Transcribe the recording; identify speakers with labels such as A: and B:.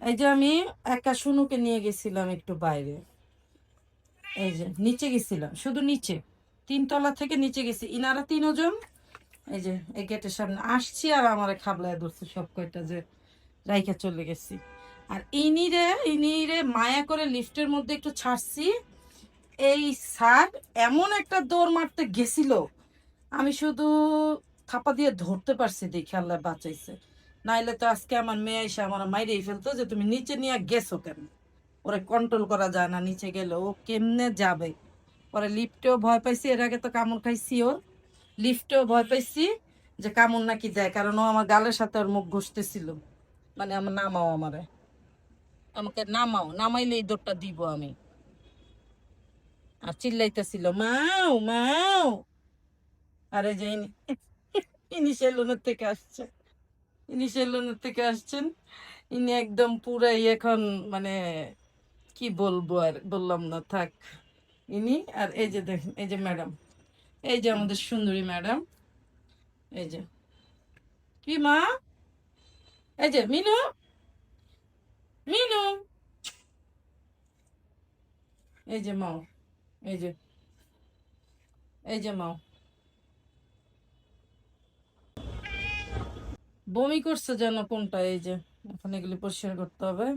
A: এই যে আমি একা শুনুকে নিয়ে গেছিলাম একটু বাইরে। এই যে নিচে গেছিলাম, শুধু নিচে, 3 তলা থেকে নিচে গেছি, ইনারা 3 জন। এই যে এই গেটের সামনে আসছি আর আমার খাবলায় ধরছে সব কয়টা, যে রাইখা চলে গেছি। আর ইনিরে মায়া করে লিফটের মধ্যে একটু ছাড়ছি। এই স্যার এমন একটা দৌড় মারতে গেছিল, আমি শুধু থাপা দিয়ে ধরতে পারছি, দেখে আল্লাহ বাঁচাইছে। নাইলে তো আজকে আমার মেয়ে এসে আমার মাইরেই ফেলতো, যে তুমি নিচে নিয়ে গেছো কেন। ওরে কন্ট্রোল করা যায় না, নিচে গেলে ও কেমনে যাবে। পরে লিফটেও ভয় পাইছি, এর আগে তো কামড় খাইছি ওর। লিফটেও ভয় পাইছি যে কামড় নাকি যায়, কারণ ও আমার গালের সাথে ওর মুখ ঘষতেছিল। মানে আমার নামাও, আমাকে নামাও, নামাইলে এই দৌড়টা দিব আমি। আর চিল্লাইতেছিল মাও মাও। আরে যে ইনি সেলুনের থেকে আসছে, ইনি সেলুনের থেকে আসছেন। ইনি একদম পুরাই এখন, মানে কি বলবো, আর বললাম না থাক। ইনি আর এই যে দেখেন, এই যে ম্যাডাম, এই যে আমাদের সুন্দরী ম্যাডাম। এই যে কি মা, এই যে মিনু, মিনু, এই যে মাও, এই যে, এই যে মাও। বমি করছে যেন কোনটা, এই যে এখন এগুলি পরিষ্কার করতে হবে।